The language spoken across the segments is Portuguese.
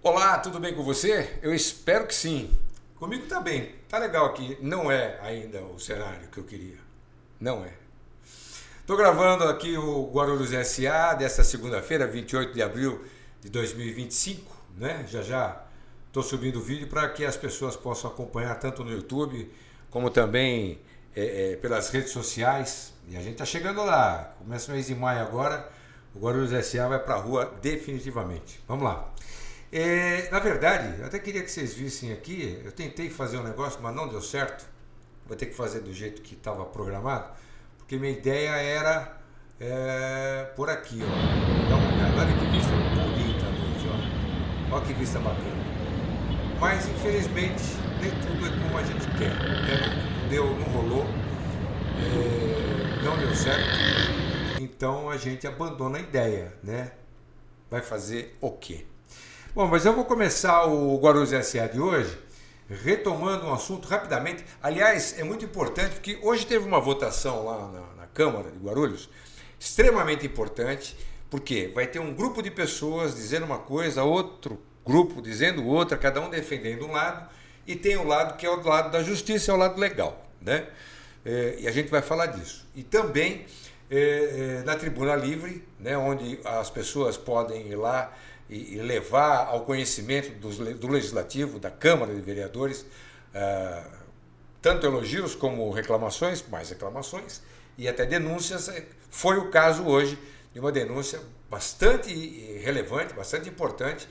Olá, tudo bem com você? Eu espero que sim. Comigo tá bem, tá legal aqui. Não é ainda o cenário que eu queria. Não é. Estou gravando aqui o Guarulhos SA desta segunda-feira, 28 de abril de 2025, né? Já estou subindo o vídeo para que as pessoas possam acompanhar tanto no YouTube como também pelas redes sociais. E a gente está chegando lá. Começa o mês de maio agora. O Guarulhos SA vai para a rua definitivamente. Vamos lá. Na verdade, eu até queria que vocês vissem aqui. Eu tentei fazer um negócio, mas não deu certo. Vou ter que fazer do jeito que estava programado, porque minha ideia era por aqui, ó. Dá uma olhada, olha que vista bonita a noite, ó. Olha que vista bacana. Mas infelizmente nem tudo é como a gente quer, né? Não rolou, não deu certo. Então a gente abandona a ideia, né? Vai fazer o quê? Bom, mas eu vou começar o Guarulhos SA de hoje retomando um assunto rapidamente. Aliás, é muito importante porque hoje teve uma votação lá na Câmara de Guarulhos, extremamente importante, porque vai ter um grupo de pessoas dizendo uma coisa, outro grupo dizendo outra, cada um defendendo um lado, e tem o lado que é o lado da justiça, é o lado legal, né? E a gente vai falar disso. E também na Tribuna Livre, né, onde as pessoas podem ir lá e levar ao conhecimento do Legislativo, da Câmara de Vereadores, tanto elogios como reclamações, mais reclamações, e até denúncias. Foi o caso hoje de uma denúncia bastante relevante, bastante importante,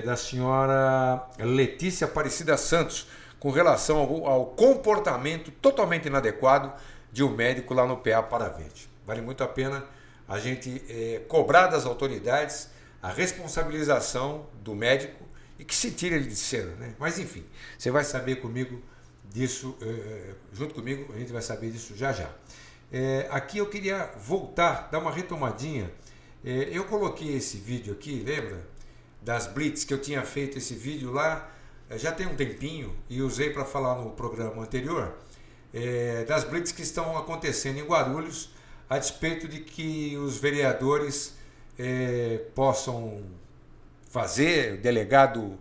da senhora Letícia Aparecida Santos, com relação ao comportamento totalmente inadequado de um médico lá no PA Paravente. Vale muito a pena a gente cobrar das autoridades a responsabilização do médico e que se tire ele de cena, né? Mas enfim, você vai saber comigo disso, junto comigo, a gente vai saber disso já. Aqui eu queria voltar, dar uma retomadinha. Eu coloquei esse vídeo aqui, lembra? Das Blitz, que eu tinha feito esse vídeo lá, já tem um tempinho, e usei para falar no programa anterior, das Blitz que estão acontecendo em Guarulhos, a despeito de que os vereadores possam fazer, o delegado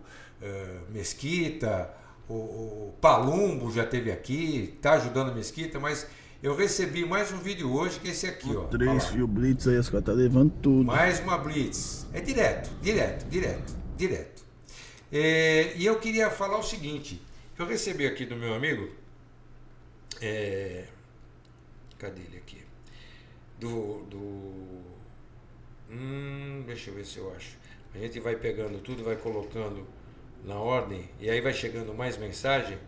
Mesquita, o Palumbo já esteve aqui, está ajudando a Mesquita, mas eu recebi mais um vídeo hoje, que é esse aqui, ó. 3 fio Blitz aí, as caras tá levando tudo. Mais uma Blitz. É direto. E eu queria falar o seguinte, eu recebi aqui do meu amigo, cadê ele aqui? Deixa eu ver se eu acho. A gente vai pegando tudo, vai colocando na ordem, e aí vai chegando mais mensagem,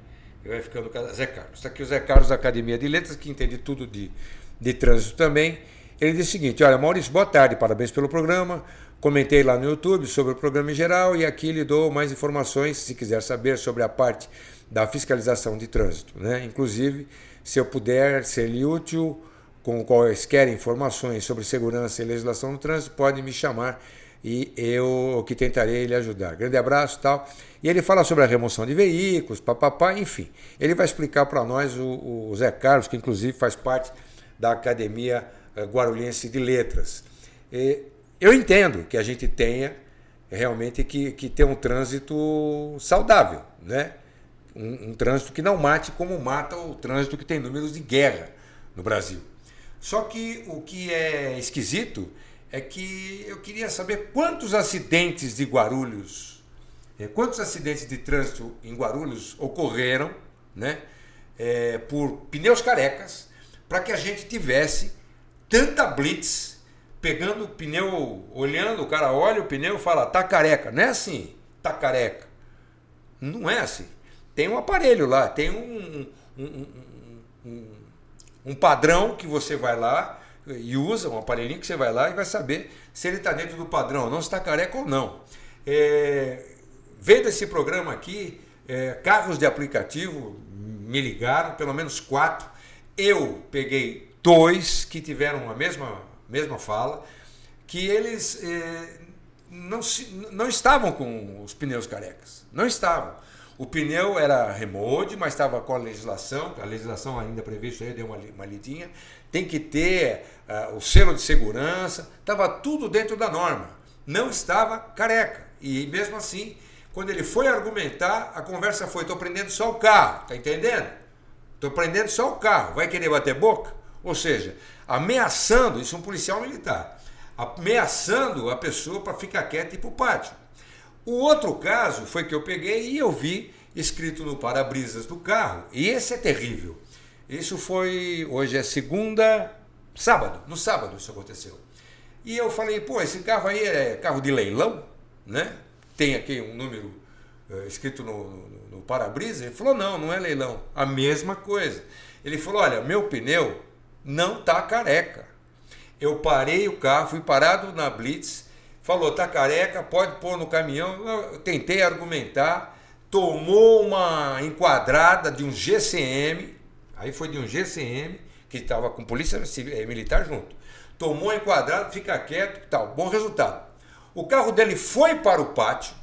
e vai ficando... Zé Carlos. Está aqui o Zé Carlos da Academia de Letras, que entende tudo de trânsito também. Ele diz o seguinte: olha, Maurício, boa tarde, parabéns pelo programa. Comentei lá no YouTube sobre o programa em geral, e aqui lhe dou mais informações, se quiser saber sobre a parte da fiscalização de trânsito, né? Inclusive, se eu puder ser-lhe útil com quaisquer informações sobre segurança e legislação no trânsito, pode me chamar e eu que tentarei lhe ajudar. Grande abraço e tal. E ele fala sobre a remoção de veículos, papapá, enfim. Ele vai explicar para nós o Zé Carlos, que inclusive faz parte da Academia Guarulhense de Letras. Eu entendo que a gente tenha realmente que ter um trânsito saudável, né? Um trânsito que não mate como mata o trânsito que tem números de guerra no Brasil. Só que o que é esquisito é que eu queria saber quantos acidentes de Guarulhos, quantos acidentes de trânsito em Guarulhos ocorreram, né, por pneus carecas, para que a gente tivesse tanta blitz, pegando o pneu, olhando, o cara olha o pneu e fala, tá careca. Não é assim, tá careca. Não é assim. Tem um aparelho lá, tem um padrão que você vai lá e usa, um aparelhinho que você vai lá e vai saber se ele está dentro do padrão ou não, se está careca ou não. Vendo esse programa aqui, carros de aplicativo me ligaram, pelo menos 4. Eu peguei 2 que tiveram a mesma fala, que eles não estavam com os pneus carecas, não estavam. O pneu era remote, mas estava com a legislação ainda prevê isso aí, deu uma lidinha, tem que ter o selo de segurança, estava tudo dentro da norma, não estava careca. E mesmo assim, Quando ele foi argumentar, a conversa foi: estou prendendo só o carro, tá entendendo? Estou prendendo só o carro, vai querer bater boca? Ou seja, ameaçando, isso é um policial militar, ameaçando a pessoa para ficar quieta e ir para o pátio. O outro caso foi que eu peguei e eu vi escrito no para-brisas do carro, e esse é terrível. Isso foi, hoje é sábado, no sábado isso aconteceu. E eu falei: pô, esse carro aí é carro de leilão, né? Tem aqui um número escrito no para-brisa. Ele falou: não é leilão. A mesma coisa. Ele falou: olha, meu pneu não tá careca. Eu parei o carro, fui parado na Blitz, falou: tá careca, pode pôr no caminhão. Eu tentei argumentar, tomou uma enquadrada de um GCM, aí foi de um GCM, que estava com polícia militar junto. Tomou enquadrado, fica quieto e tal. Bom resultado. O carro dele foi para o pátio,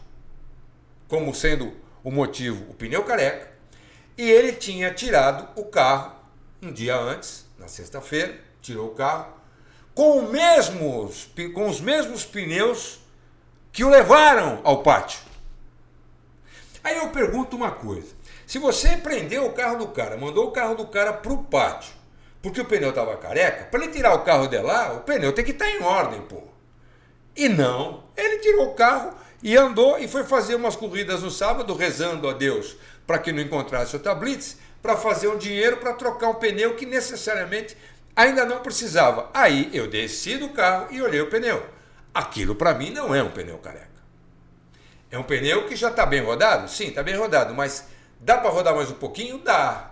como sendo o motivo o pneu careca, e ele tinha tirado o carro um dia antes, na sexta-feira, tirou o carro, com os mesmos pneus que o levaram ao pátio. Aí eu pergunto uma coisa: se você prendeu o carro do cara, mandou o carro do cara para o pátio, porque o pneu estava careca, para ele tirar o carro de lá, o pneu tem que estar em ordem, pô. E não, ele tirou o carro e andou e foi fazer umas corridas no sábado, rezando a Deus para que não encontrasse outra Blitz, para fazer um dinheiro para trocar um pneu que necessariamente ainda não precisava. Aí eu desci do carro e olhei o pneu. Aquilo para mim não é um pneu careca. É um pneu que já está bem rodado? Sim, está bem rodado, mas dá para rodar mais um pouquinho? Dá.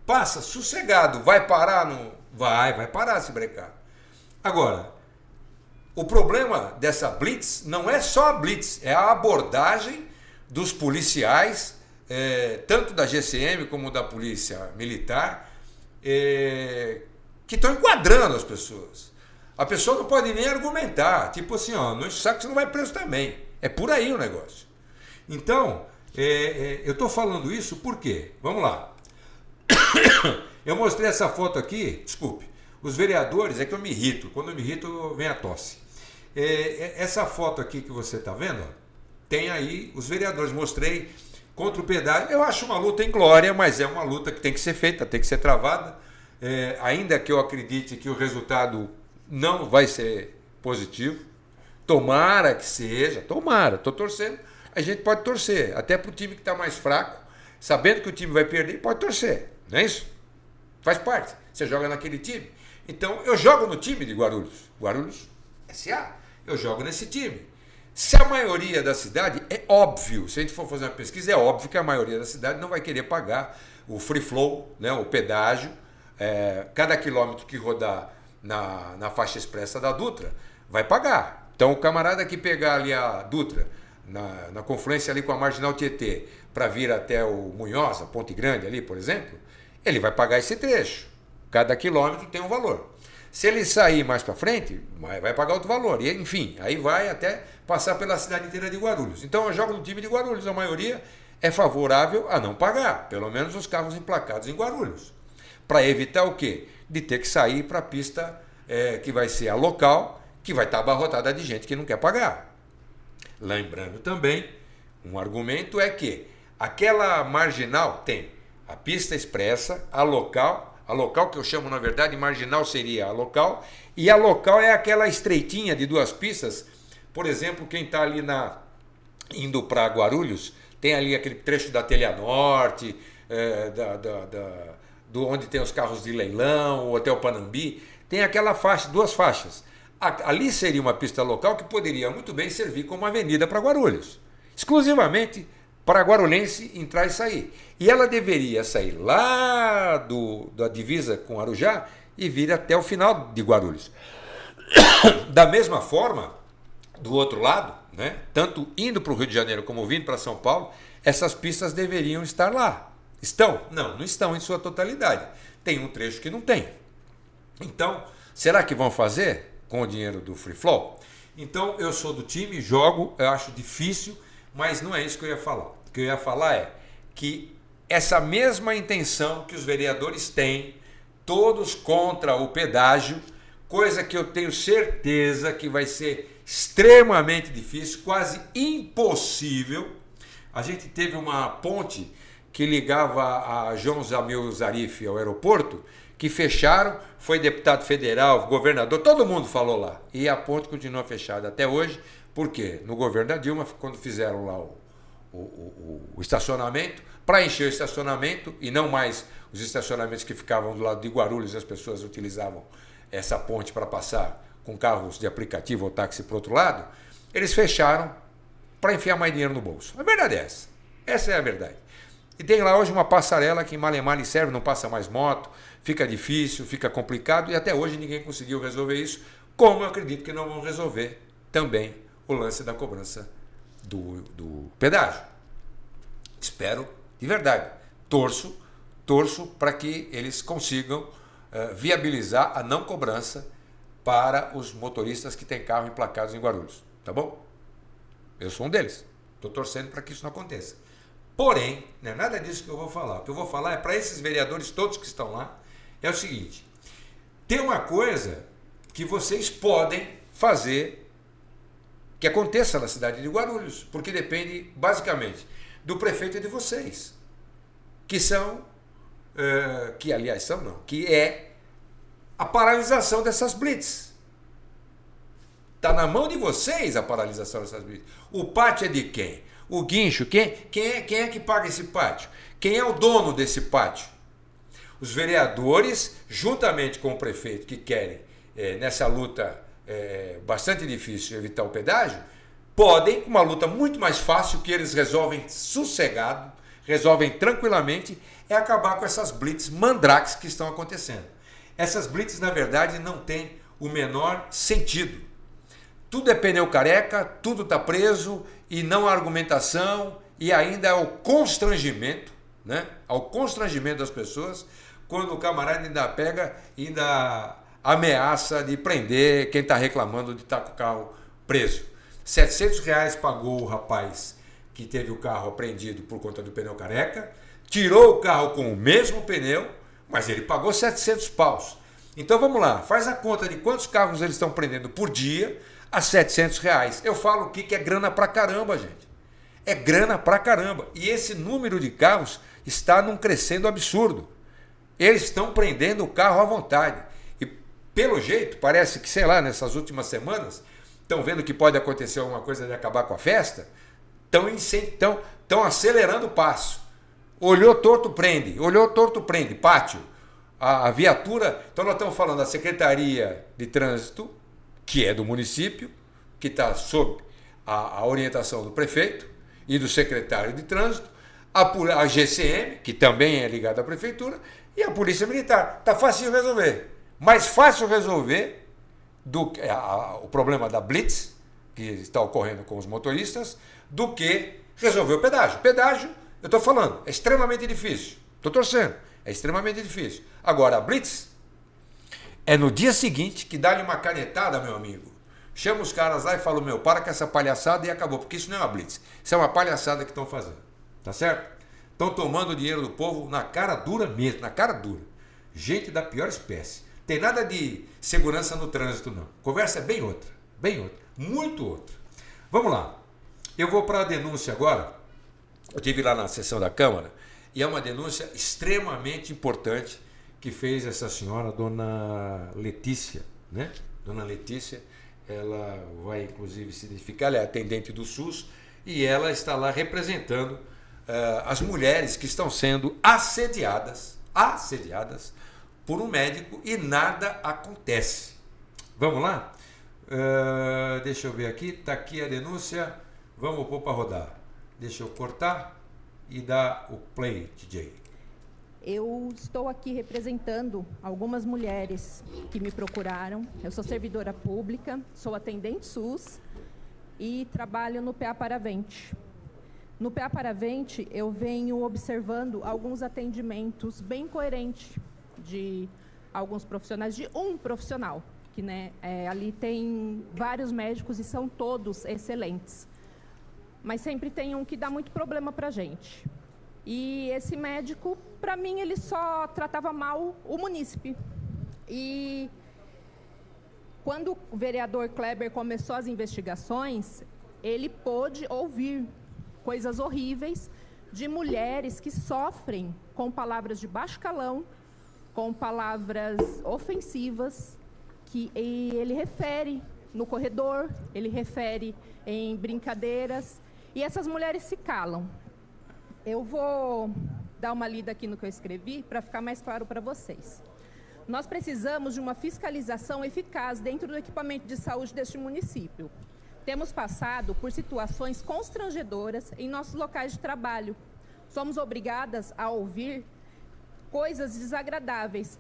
Passa sossegado, vai parar? No... Vai parar se brecar. Agora, o problema dessa Blitz não é só a Blitz, é a abordagem dos policiais, tanto da GCM como da Polícia Militar, que estão enquadrando as pessoas. A pessoa não pode nem argumentar, tipo assim, ó, não enche o saco que você não vai preso também. É por aí o negócio. Então, eu estou falando isso por quê? Vamos lá. Eu mostrei essa foto aqui, desculpe, os vereadores, é que eu me irrito, quando eu me irrito vem a tosse. Essa foto aqui que você está vendo, tem aí os vereadores, mostrei contra o pedágio. Eu acho uma luta inglória, mas é uma luta que tem que ser feita, tem que ser travada, ainda que eu acredite que o resultado não vai ser positivo. Tomara que seja, tomara, estou torcendo. A gente pode torcer, até para o time que está mais fraco, sabendo que o time vai perder, pode torcer, não é isso? Faz parte, você joga naquele time. Então eu jogo no time de Guarulhos SA, eu jogo nesse time. Se a maioria da cidade, é óbvio, se a gente for fazer uma pesquisa, é óbvio que a maioria da cidade não vai querer pagar o free flow, né, o pedágio, cada quilômetro que rodar na faixa expressa da Dutra, vai pagar. Então o camarada que pegar ali a Dutra, na confluência ali com a Marginal Tietê, para vir até o Munhoz, a Ponte Grande ali, por exemplo, ele vai pagar esse trecho. Cada quilômetro tem um valor. Se ele sair mais para frente, vai pagar outro valor. E, enfim, aí vai até passar pela cidade inteira de Guarulhos. Então eu jogo no time de Guarulhos. A maioria é favorável a não pagar, pelo menos os carros emplacados em Guarulhos. Para evitar o quê? De ter que sair para a pista que vai ser a local, que vai estar abarrotada de gente que não quer pagar. Lembrando também, um argumento é que aquela marginal tem a pista expressa, a local que eu chamo, na verdade, marginal seria a local, e a local é aquela estreitinha de duas pistas. Por exemplo, quem está ali indo para Guarulhos, tem ali aquele trecho da Telha Norte, do onde tem os carros de leilão, o Hotel Panambi, tem aquela faixa, duas faixas. Ali seria uma pista local que poderia muito bem servir como avenida para Guarulhos, exclusivamente para guarulhense entrar e sair. E ela deveria sair lá da divisa com Arujá e vir até o final de Guarulhos. Da mesma forma, do outro lado, né, tanto indo para o Rio de Janeiro como vindo para São Paulo, essas pistas deveriam estar lá. Estão? Não estão em sua totalidade. Tem um trecho que não tem. Então, será que vão fazer com o dinheiro do Free Flow? Então, eu sou do time, jogo, eu acho difícil, mas não é isso que eu ia falar. O que eu ia falar é que essa mesma intenção que os vereadores têm, todos contra o pedágio, coisa que eu tenho certeza que vai ser extremamente difícil, quase impossível, A gente teve uma ponte que ligava a João Zamil Zarif ao aeroporto, que fecharam, foi deputado federal, governador, todo mundo falou lá. E a ponte continua fechada até hoje. Por quê? No governo da Dilma, quando fizeram lá o estacionamento, para encher o estacionamento, e não mais os estacionamentos que ficavam do lado de Guarulhos, as pessoas utilizavam essa ponte para passar com carros de aplicativo ou táxi para o outro lado, eles fecharam para enfiar mais dinheiro no bolso. A verdade é essa. Essa é a verdade. E tem lá hoje uma passarela que em Malemar serve, não passa mais moto, fica difícil, fica complicado, e até hoje ninguém conseguiu resolver isso, como eu acredito que não vão resolver também o lance da cobrança do pedágio. Espero, de verdade, torço para que eles consigam viabilizar a não cobrança para os motoristas que têm carro emplacados em Guarulhos, tá bom? Eu sou um deles, estou torcendo para que isso não aconteça. Porém, não é nada disso que eu vou falar. O que eu vou falar é para esses vereadores todos que estão lá, é o seguinte: tem uma coisa que vocês podem fazer que aconteça na cidade de Guarulhos, porque depende basicamente do prefeito e de vocês, que é a paralisação dessas blitz. Está na mão de vocês a paralisação dessas blitz. O pátio é de quem? O guincho, quem é que paga esse pátio? Quem é o dono desse pátio? Os vereadores, juntamente com o prefeito, que querem, nessa luta bastante difícil, evitar o pedágio, podem, uma luta muito mais fácil, que eles resolvem sossegado, resolvem tranquilamente, é acabar com essas blitz mandrakes que estão acontecendo. Essas blitz, na verdade, não têm o menor sentido. Tudo é pneu careca, tudo está preso, e não há argumentação, e ainda é o constrangimento, né? Ao constrangimento das pessoas, quando o camarada ainda pega e ainda ameaça de prender quem está reclamando de estar com o carro preso. R$700 pagou o rapaz que teve o carro apreendido por conta do pneu careca, tirou o carro com o mesmo pneu, mas ele pagou 700 paus. Então vamos lá, faz a conta de quantos carros eles estão prendendo por dia a R$700. Eu falo aqui que é grana pra caramba, gente. É grana pra caramba. E esse número de carros está num crescendo absurdo. Eles estão prendendo o carro à vontade. E pelo jeito, parece que, sei lá, nessas últimas semanas, estão vendo que pode acontecer alguma coisa de acabar com a festa, estão acelerando o passo. Olhou torto, prende, pátio. A viatura, então nós estamos falando da Secretaria de Trânsito, que é do município, que está sob a orientação do prefeito e do secretário de Trânsito, a GCM, que também é ligada à prefeitura, e a Polícia Militar. Está fácil de resolver. Mais fácil resolver o problema da blitz, que está ocorrendo com os motoristas, do que resolver o pedágio. Pedágio, eu estou falando, é extremamente difícil. Estou torcendo, é extremamente difícil. Agora, a blitz é no dia seguinte que dá-lhe uma canetada, meu amigo. Chama os caras lá e fala, para com essa palhaçada, e acabou. Porque isso não é uma blitz, isso é uma palhaçada que estão fazendo. Tá certo? Estão tomando o dinheiro do povo na cara dura mesmo, na cara dura. Gente da pior espécie. Tem nada de segurança no trânsito, não. Conversa é bem outra, muito outra. Vamos lá. Eu vou para a denúncia agora. Eu estive lá na sessão da Câmara e é uma denúncia extremamente importante que fez essa senhora, dona Letícia, né? Dona Letícia, ela vai inclusive se identificar, ela é atendente do SUS e ela está lá representando as mulheres que estão sendo assediadas por um médico e nada acontece. Vamos lá? Deixa eu ver aqui, está aqui a denúncia, vamos pôr para rodar. Deixa eu cortar e dar o play, DJ. Eu estou aqui representando algumas mulheres que me procuraram. Eu sou servidora pública, sou atendente SUS e trabalho no PA Paravente. No PA Paravente, eu venho observando alguns atendimentos bem coerentes de alguns profissionais, de um profissional, que ali tem vários médicos e são todos excelentes. Mas sempre tem um que dá muito problema para a gente. E esse médico, para mim, ele só tratava mal o munícipe. E quando o vereador Kleber começou as investigações, ele pôde ouvir coisas horríveis de mulheres que sofrem com palavras de baixo calão, com palavras ofensivas, que ele refere no corredor, ele refere em brincadeiras, e essas mulheres se calam. Eu vou dar uma lida aqui no que eu escrevi para ficar mais claro para vocês. Nós precisamos de uma fiscalização eficaz dentro do equipamento de saúde deste município. Temos passado por situações constrangedoras em nossos locais de trabalho. Somos obrigadas a ouvir coisas desagradáveis.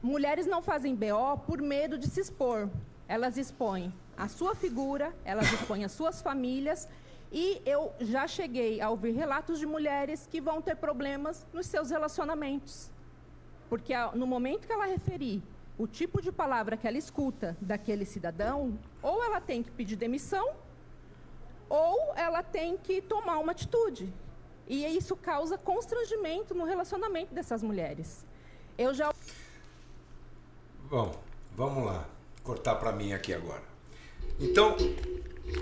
Mulheres não fazem BO por medo de se expor. Elas expõem a sua figura, elas expõem as suas famílias, e eu já cheguei a ouvir relatos de mulheres que vão ter problemas nos seus relacionamentos. Porque no momento que ela referir o tipo de palavra que ela escuta daquele cidadão, ou ela tem que pedir demissão, ou ela tem que tomar uma atitude. E isso causa constrangimento no relacionamento dessas mulheres. Eu já... Bom, vamos lá. Cortar para mim aqui agora. Então,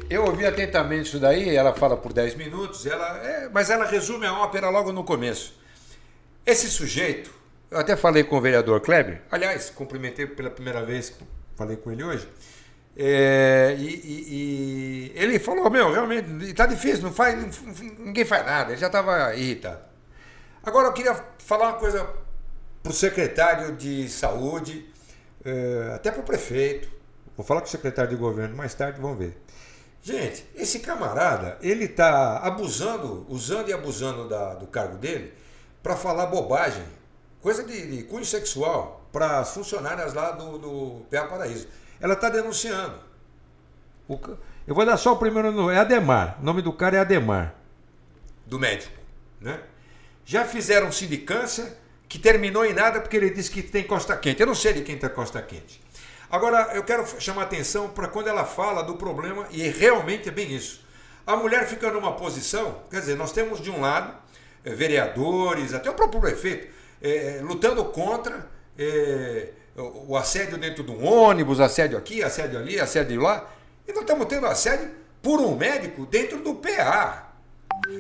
eu ouvi atentamente isso daí, ela fala por 10 minutos, mas ela resume a ópera logo no começo. Esse sujeito, eu até falei com o vereador Kleber, aliás, cumprimentei pela primeira vez, falei com ele hoje, e ele falou, realmente, está difícil, ninguém faz nada, ele já estava irritado. Agora eu queria falar uma coisa para o secretário de saúde, até para o prefeito, vou falar com o secretário de governo mais tarde, vamos ver. Gente, esse camarada, ele está abusando, usando e abusando do cargo dele para falar bobagem, coisa de cunho sexual, para as funcionárias lá do PA Paraíso. Ela está denunciando. Eu vou dar só o primeiro nome, é Ademar, o nome do cara é Ademar, do médico, né? Já fizeram sindicância, que terminou em nada porque ele disse que tem costa quente. Eu não sei de quem tem costa quente. Agora, eu quero chamar a atenção para quando ela fala do problema, e realmente é bem isso. A mulher fica numa posição, quer dizer, nós temos de um lado vereadores, até o próprio prefeito, lutando contra o assédio dentro de um ônibus, assédio aqui, assédio ali, assédio lá, e nós estamos tendo assédio por um médico dentro do PA.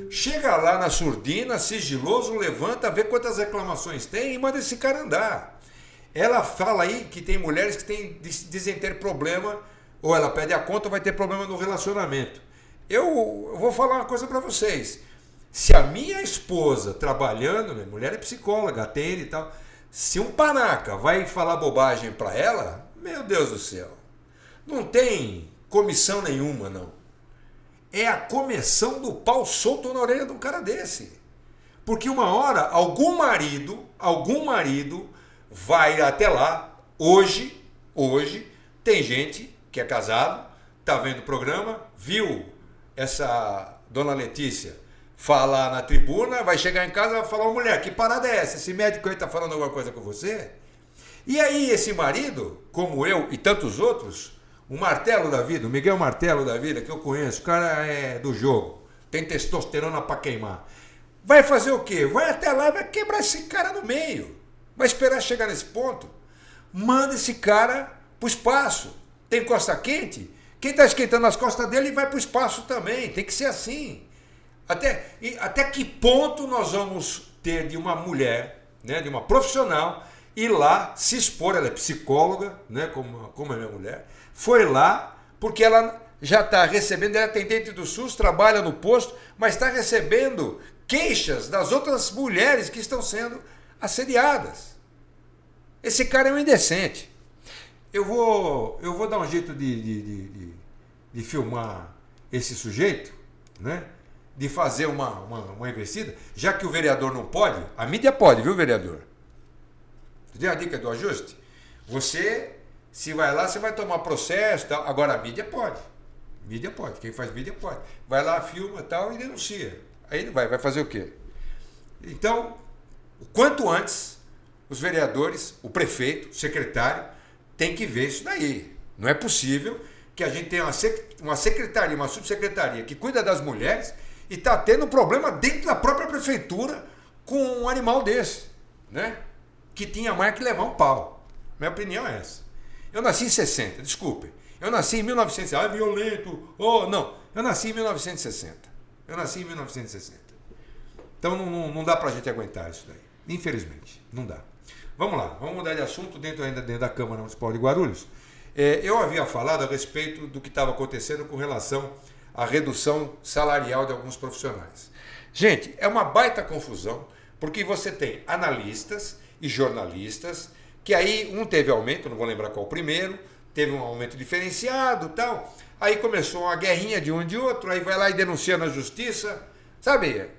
Chega lá na surdina, sigiloso, levanta, vê quantas reclamações tem e manda esse cara andar. Ela fala aí que tem mulheres que dizem ter problema, ou ela pede a conta ou vai ter problema no relacionamento. Eu vou falar uma coisa para vocês. Se a minha esposa trabalhando, minha mulher é psicóloga, atende e tal, se um panaca vai falar bobagem para ela, meu Deus do céu, não tem comissão nenhuma, não. É a começão do pau solto na orelha de um cara desse. Porque uma hora, algum marido vai até lá. Hoje, tem gente que é casado, tá vendo o programa, viu essa dona Letícia falar na tribuna, vai chegar em casa e vai falar, mulher, que parada é essa? Esse médico aí tá falando alguma coisa com você? E aí esse marido, como eu e tantos outros, o Martelo da vida, o Miguel Martelo da vida, que eu conheço, o cara é do jogo, tem testosterona para queimar. Vai fazer o quê? Vai até lá e vai quebrar esse cara no meio. Vai esperar chegar nesse ponto. Manda esse cara pro espaço. Tem costa quente? Quem está esquentando as costas dele vai pro espaço também. Tem que ser assim. Até que ponto nós vamos ter de uma mulher, né, de uma profissional, ir lá se expor? Ela é psicóloga, né, como é minha mulher. Foi lá porque ela já está recebendo, ela é atendente do SUS, trabalha no posto, mas está recebendo queixas das outras mulheres que estão sendo assediadas. Esse cara é um indecente. Eu vou dar um jeito de filmar esse sujeito, né? De fazer uma investida, já que o vereador não pode, a mídia pode, viu, vereador? Você deu a dica do ajuste? Você, se vai lá, você vai tomar processo e tal. Agora a mídia pode. Mídia pode. Quem faz mídia pode. Vai lá, filma e tal e denuncia. Aí ele vai fazer o quê? Então, o quanto antes, os vereadores, o prefeito, o secretário, tem que ver isso daí. Não é possível que a gente tenha uma secretaria, uma subsecretaria que cuida das mulheres e está tendo problema dentro da própria prefeitura com um animal desse, né? Que tinha mais que levar um pau. Minha opinião é essa. Eu nasci em 60, desculpe. Eu nasci em 1960. Ah, violento. Oh, não. Eu nasci em 1960. Eu nasci em 1960. Então não dá para a gente aguentar isso daí. Infelizmente, não dá. Vamos lá, vamos mudar de assunto ainda dentro da Câmara Municipal de Guarulhos. Eu havia falado a respeito do que estava acontecendo com relação à redução salarial de alguns profissionais. Gente, é uma baita confusão, porque você tem analistas e jornalistas, que aí um teve aumento, não vou lembrar qual o primeiro, teve um aumento diferenciado e tal, aí começou uma guerrinha de um e de outro, aí vai lá e denuncia na justiça, sabe?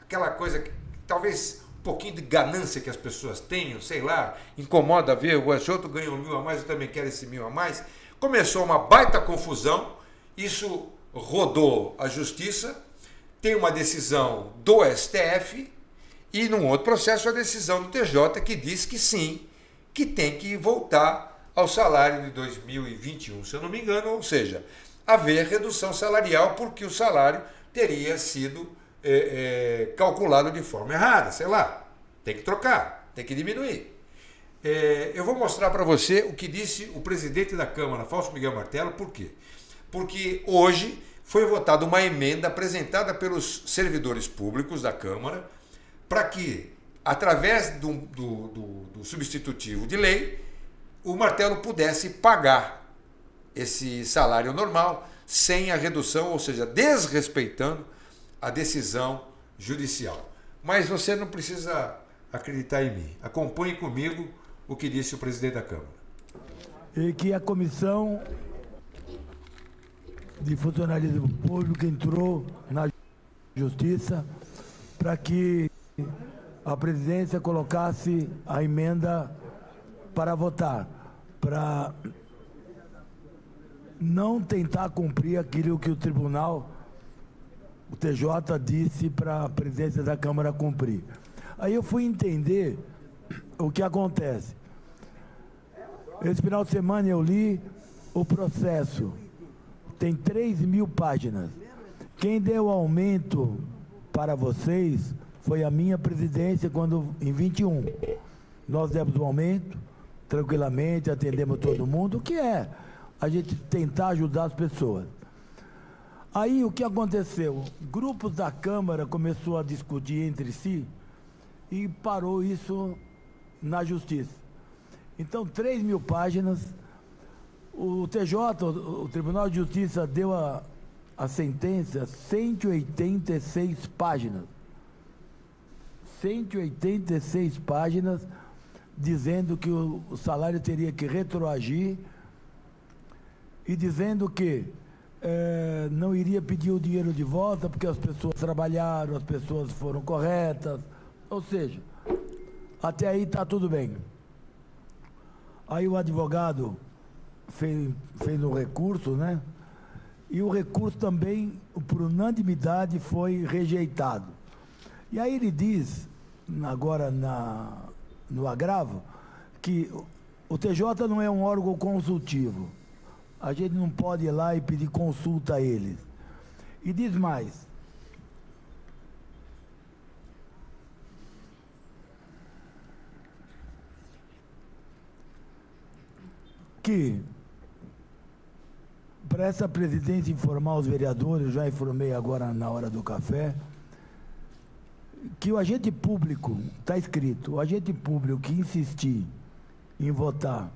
Aquela coisa que talvez um pouquinho de ganância que as pessoas tenham, sei lá, incomoda ver, o outro ganha 1.000 a mais, eu também quero esse 1.000 a mais. Começou uma baita confusão, isso rodou a justiça, tem uma decisão do STF e num outro processo a decisão do TJ que diz que sim, que tem que voltar ao salário de 2021, se eu não me engano, ou seja, haver redução salarial porque o salário teria sido calculado de forma errada, sei lá, tem que trocar, tem que diminuir. Eu vou mostrar para você o que disse o presidente da Câmara, Fausto Miguel Martello, por quê? Porque hoje foi votada uma emenda apresentada pelos servidores públicos da Câmara para que, através do substitutivo de lei, o Martello pudesse pagar esse salário normal sem a redução, ou seja, desrespeitando a decisão judicial. Mas você não precisa acreditar em mim. Acompanhe comigo o que disse o presidente da Câmara. E que a Comissão de Funcionalismo Público entrou na Justiça para que a presidência colocasse a emenda para votar, para não tentar cumprir aquilo que o tribunal, o TJ, disse para a presidência da Câmara cumprir. Aí eu fui entender o que acontece. Esse final de semana eu li o processo, tem 3.000 páginas. Quem deu aumento para vocês foi a minha presidência quando, em 21. Nós demos um aumento, tranquilamente, atendemos todo mundo, o que é a gente tentar ajudar as pessoas. Aí o que aconteceu? Grupos da Câmara começaram a discutir entre si e parou isso na Justiça. Então, 3.000 páginas, o TJ, o Tribunal de Justiça, deu a sentença 186 páginas. 186 páginas dizendo que o salário teria que retroagir e dizendo que não iria pedir o dinheiro de volta porque as pessoas trabalharam, as pessoas foram corretas, ou seja, até aí está tudo bem. Aí o advogado fez um recurso, né? E o recurso também, por unanimidade, foi rejeitado. E aí ele diz, agora no agravo, que o TJ não é um órgão consultivo. A gente não pode ir lá e pedir consulta a eles. E diz mais. Que, para essa presidência informar os vereadores, já informei agora na hora do café, que o agente público, está escrito, o agente público que insistir em votar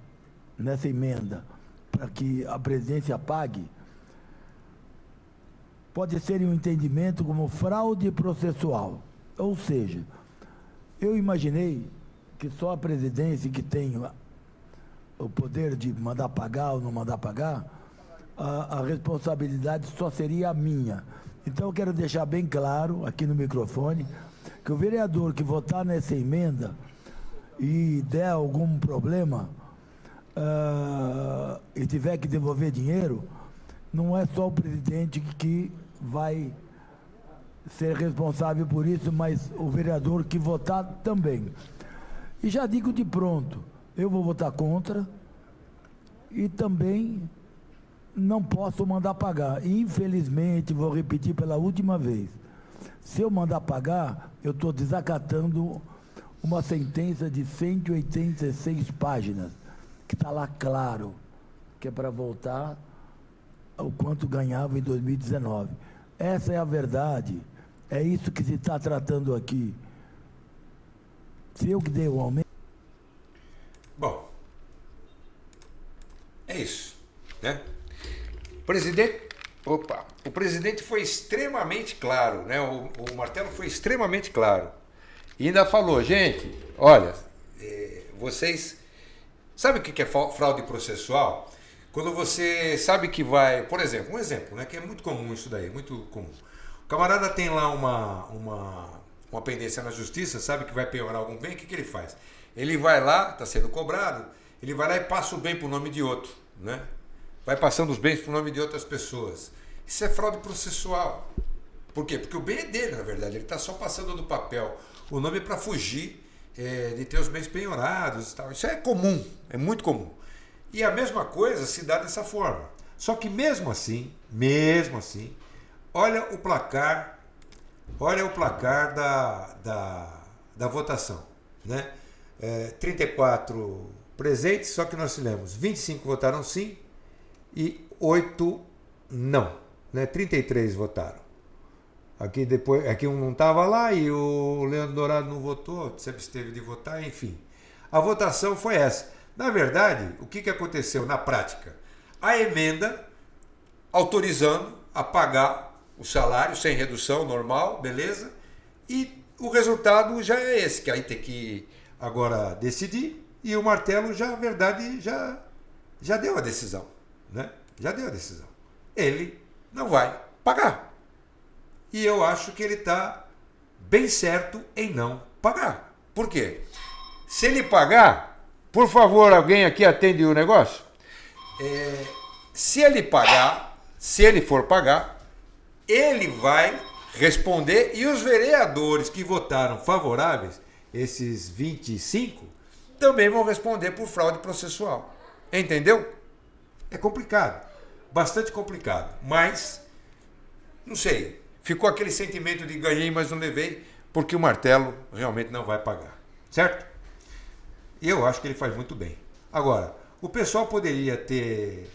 nessa emenda para que a presidência pague, pode ser um entendimento como fraude processual. Ou seja, eu imaginei que só a presidência que tem o poder de mandar pagar ou não mandar pagar, a responsabilidade só seria a minha. Então eu quero deixar bem claro aqui no microfone que o vereador que votar nessa emenda e der algum problema e tiver que devolver dinheiro, não é só o presidente que vai ser responsável por isso, mas o vereador que votar também. E já digo de pronto, eu vou votar contra e também não posso mandar pagar. Infelizmente, vou repetir pela última vez, se eu mandar pagar, eu estou desacatando uma sentença de 186 páginas, que está lá claro, que é para voltar ao quanto ganhava em 2019. Essa é a verdade. É isso que se está tratando aqui. Se eu que dei o aumento... Bom, é isso, né? O presidente foi extremamente claro, né? O Martelo foi extremamente claro. E ainda falou, gente, olha, vocês... Sabe o que é fraude processual? Quando você sabe que vai... Por exemplo, um exemplo, né? Que é muito comum isso daí, muito comum. O camarada tem lá uma pendência na justiça, sabe que vai penhorar algum bem, o que ele faz? Ele vai lá, está sendo cobrado, ele vai lá e passa o bem para o nome de outro, né? Vai passando os bens para o nome de outras pessoas. Isso é fraude processual. Por quê? Porque o bem é dele, na verdade, ele está só passando do papel o nome para fugir de ter os bens penhorados e tal. Isso é comum, é muito comum. E a mesma coisa se dá dessa forma. Só que mesmo assim, olha o placar da votação, né? 34 presentes, só que nós tivemos 25 votaram sim e 8 não, né? 33 votaram. Aqui um não estava lá e o Leandro Dourado não votou, sempre esteve de votar, enfim. A votação foi essa. Na verdade, o que aconteceu na prática? A emenda autorizando a pagar o salário sem redução, normal, beleza? E o resultado já é esse, que aí tem que agora decidir, e o Martelo já, na verdade, já deu a decisão, né? Já deu a decisão. Ele não vai pagar. E eu acho que ele está bem certo em não pagar. Por quê? Se ele pagar, por favor, alguém aqui atende o negócio? Se ele pagar, se ele for pagar, ele vai responder e os vereadores que votaram favoráveis, esses 25, também vão responder por fraude processual. Entendeu? É complicado, bastante complicado, mas não sei, ficou aquele sentimento de ganhei, mas não levei, porque o Martelo realmente não vai pagar, certo? E eu acho que ele faz muito bem. Agora, o pessoal poderia ter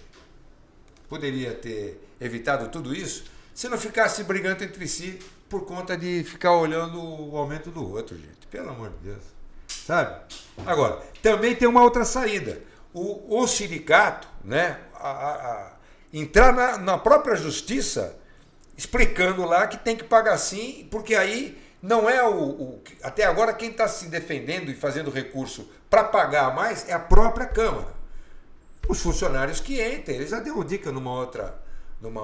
evitado tudo isso se não ficasse brigando entre si por conta de ficar olhando o aumento do outro, gente. Pelo amor de Deus. Sabe? Agora, também tem uma outra saída. O sindicato, né, entrar na própria justiça explicando lá que tem que pagar sim, porque aí não é até agora quem está se defendendo e fazendo recurso para pagar mais é a própria Câmara. Os funcionários que entram, eles já deram dica numa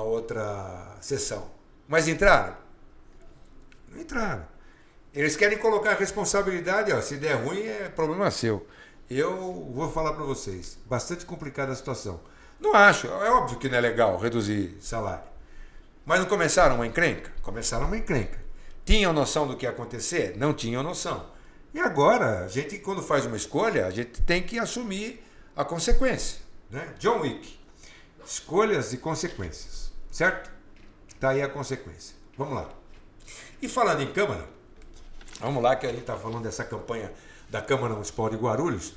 outra sessão. Mas entraram? Não entraram. Eles querem colocar a responsabilidade, ó, se der ruim é problema seu. Eu vou falar para vocês, bastante complicada a situação. Não acho, é óbvio que não é legal reduzir salário. Mas não começaram uma encrenca? Começaram uma encrenca. Tinham noção do que ia acontecer? Não tinham noção. E agora, a gente, quando faz uma escolha, a gente tem que assumir a consequência, né? John Wick. Escolhas e consequências, certo? Está aí a consequência. Vamos lá. E falando em Câmara, vamos lá que a gente está falando dessa campanha da Câmara Municipal de Guarulhos,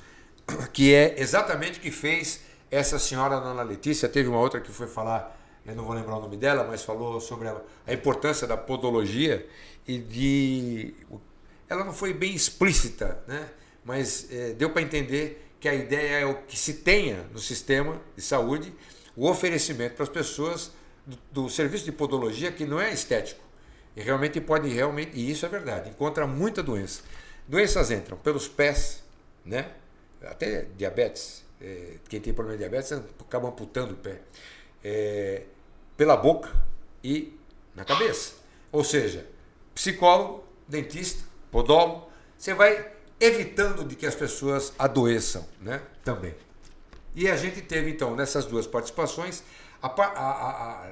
que é exatamente o que fez essa senhora Dona Letícia. Teve uma outra que foi falar, eu não vou lembrar o nome dela, mas falou sobre a importância da podologia e ela não foi bem explícita, né? Mas deu para entender que a ideia é o que se tenha no sistema de saúde o oferecimento para as pessoas do serviço de podologia, que não é estético. E e isso é verdade, encontra muita doença. Doenças entram pelos pés, né? Até diabetes. Quem tem problema de diabetes acaba amputando o pé. Pela boca e na cabeça. Ou seja, psicólogo, dentista, podólogo, você vai evitando de que as pessoas adoeçam, né? Também. E a gente teve, então, nessas duas participações,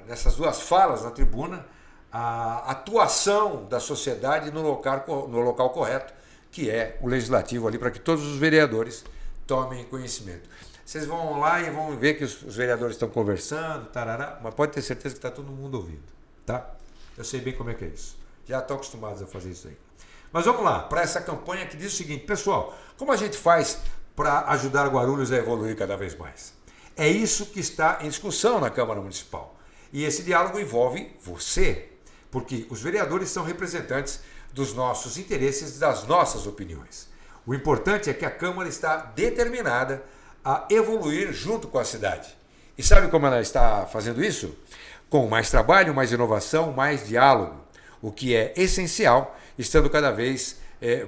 nessas duas falas na tribuna, a atuação da sociedade no local correto, que é o legislativo ali, para que todos os vereadores tomem conhecimento. Vocês vão lá e vão ver que os vereadores estão conversando, tarará, mas pode ter certeza que está todo mundo ouvindo, tá? Eu sei bem como é que é isso. Já estão acostumados a fazer isso aí. Mas vamos lá, para essa campanha que diz o seguinte, pessoal, como a gente faz para ajudar Guarulhos a evoluir cada vez mais? É isso que está em discussão na Câmara Municipal. E esse diálogo envolve você. porque os vereadores são representantes dos nossos interesses, das nossas opiniões. O importante é que a Câmara está determinada a evoluir junto com a cidade. E sabe como ela está fazendo isso? Com mais trabalho, mais inovação, mais diálogo, o que é essencial, estando cada vez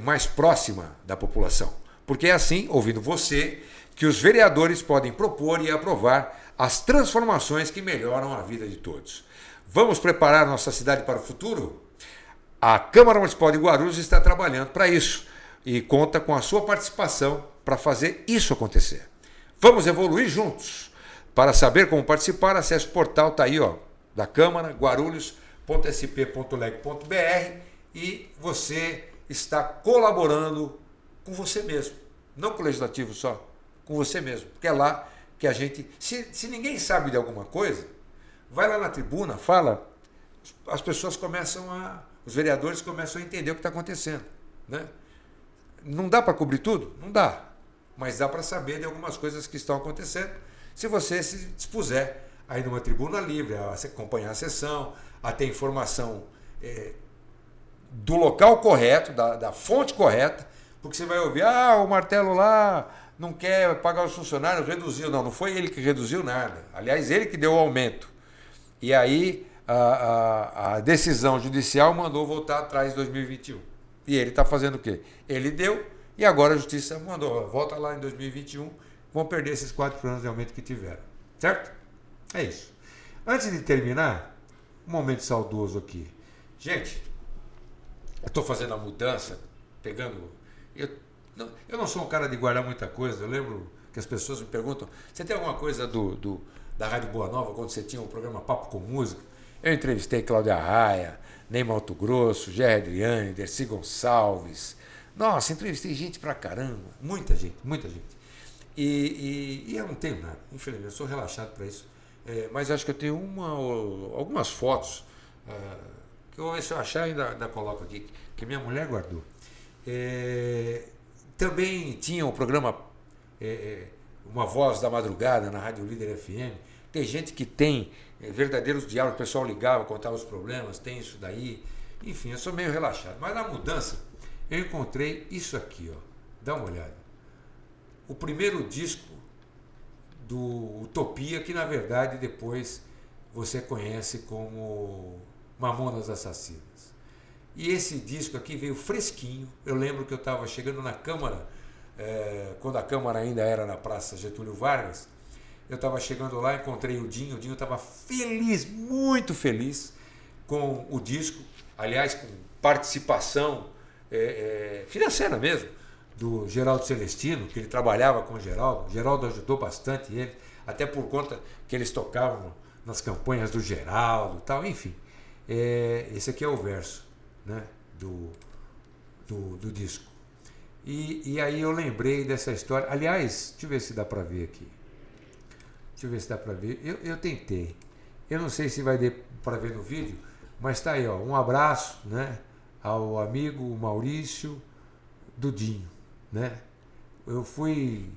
mais próxima da população. Porque é assim, ouvindo você, que os vereadores podem propor e aprovar as transformações que melhoram a vida de todos. Vamos preparar nossa cidade para o futuro? A Câmara Municipal de Guarulhos está trabalhando para isso e conta com a sua participação para fazer isso acontecer. Vamos evoluir juntos. Para saber como participar, acesse o portal, está aí, ó, da Câmara, guarulhos.sp.leg.br, e você está colaborando com você mesmo, não com o legislativo só, com você mesmo, porque é lá que a gente, se ninguém sabe de alguma coisa, vai lá na tribuna, fala, as pessoas os vereadores começam a entender o que está acontecendo, né? Não dá para cobrir tudo? Não dá, mas dá para saber de algumas coisas que estão acontecendo, se você se dispuser a ir numa tribuna livre, a acompanhar a sessão, a ter informação do local correto, da fonte correta, porque você vai ouvir, o Martelo lá não quer pagar os funcionários, reduziu. Não foi ele que reduziu nada. Aliás, ele que deu o aumento. E aí a decisão judicial mandou voltar atrás em 2021. E ele está fazendo o quê? Ele deu e agora a justiça mandou, volta lá em 2021, vão perder esses 4 anos de aumento que tiveram. Certo? É isso. Antes de terminar, um momento saudoso aqui. Gente, eu estou fazendo a mudança, pegando... Eu não sou um cara de guardar muita coisa. Eu lembro que as pessoas me perguntam, você tem alguma coisa da Rádio Boa Nova, quando você tinha o programa Papo com Música? Eu entrevistei Cláudia Raia, Ney Mato Grosso, Gerry Adriane, Dercy Gonçalves. Nossa, entrevistei gente pra caramba. Muita gente, muita gente. E eu não tenho nada, infelizmente, eu sou relaxado para isso. Mas acho que eu tenho algumas fotos, que eu vou ver se eu achar e ainda coloco aqui, que minha mulher guardou. Também tinha o programa Uma Voz da Madrugada na Rádio Líder FM. Tem gente que tem verdadeiros diálogos, o pessoal ligava, contava os problemas, tem isso daí. Enfim, eu sou meio relaxado. Mas na mudança, eu encontrei isso aqui, ó. Dá uma olhada. O primeiro disco do Utopia, que na verdade depois você conhece como Mamonas Assassinas. E esse disco aqui veio fresquinho. Eu lembro que eu estava chegando na Câmara, quando a Câmara ainda era na Praça Getúlio Vargas. Eu estava chegando lá, encontrei o Dinho estava feliz, muito feliz com o disco, aliás, com participação financeira mesmo, do Geraldo Celestino, que ele trabalhava com o Geraldo. O Geraldo ajudou bastante ele, até por conta que eles tocavam nas campanhas do Geraldo e tal, enfim. Esse aqui é o verso, né, do disco. E aí eu lembrei dessa história. Aliás, deixa eu ver se dá para ver aqui. Deixa eu ver se dá para ver. Eu tentei. Eu não sei se vai dar para ver no vídeo, mas tá aí, ó. Um abraço, né, ao amigo Maurício Dudinho, né? Eu fui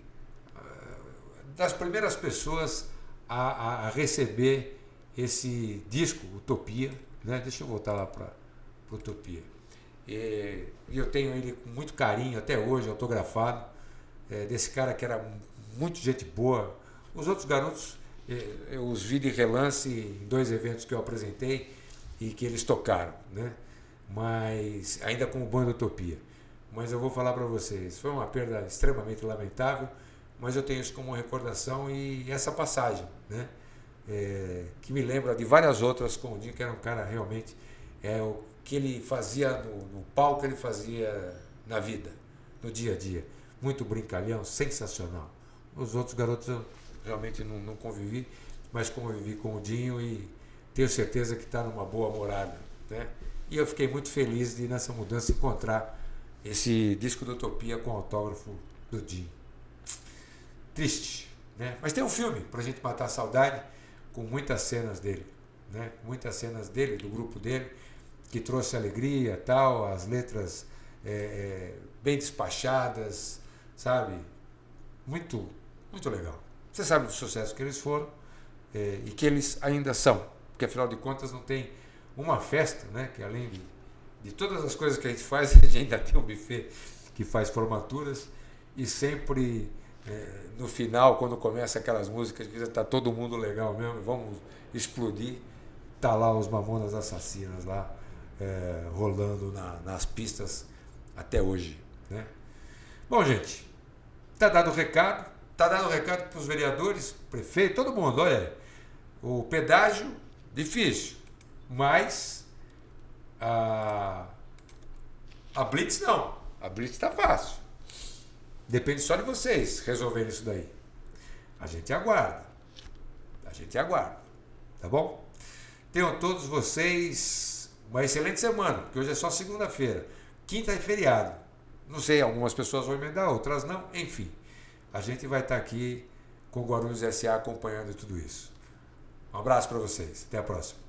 das primeiras pessoas a receber esse disco, Utopia, né? Deixa eu voltar lá para Utopia. E eu tenho ele com muito carinho até hoje, autografado, desse cara que era muito gente boa. Os outros garotos, eu os vi de relance em 2 eventos que eu apresentei e que eles tocaram, né? Mas ainda com o Banda Utopia. Mas eu vou falar para vocês, foi uma perda extremamente lamentável, mas eu tenho isso como recordação e essa passagem, né? Que me lembra de várias outras com o Dinho, que era um cara realmente, o que ele fazia no palco, ele fazia na vida, no dia a dia. Muito brincalhão, sensacional. Os outros garotos eu realmente não convivi, mas convivi com o Dinho e tenho certeza que está numa boa morada, né? E eu fiquei muito feliz de, nessa mudança, encontrar esse disco do Utopia com autógrafo do Dinho. Triste, né? Mas tem um filme para a gente matar a saudade, com muitas cenas dele, né? Muitas cenas dele, do grupo dele, que trouxe alegria, tal, as letras bem despachadas, sabe? Muito, muito legal. Você sabe do sucesso que eles foram e que eles ainda são, porque afinal de contas não tem uma festa, né? Que além de todas as coisas que a gente faz, a gente ainda tem um buffet que faz formaturas e sempre no final, quando começa aquelas músicas que já está todo mundo legal mesmo, vamos explodir, tá lá os Mamonas Assassinas lá rolando nas pistas até hoje, né? Bom, gente, tá dado o recado para os vereadores, prefeito, todo mundo. Olha, o pedágio difícil, mas a Blitz não. A Blitz está fácil. Depende só de vocês resolverem isso daí. A gente aguarda. Tá bom? Tenham todos vocês uma excelente semana, porque hoje é só segunda-feira. Quinta é feriado. Não sei, algumas pessoas vão emendar, outras não. Enfim, a gente vai estar aqui com o Guarulhos SA acompanhando tudo isso. Um abraço para vocês. Até a próxima.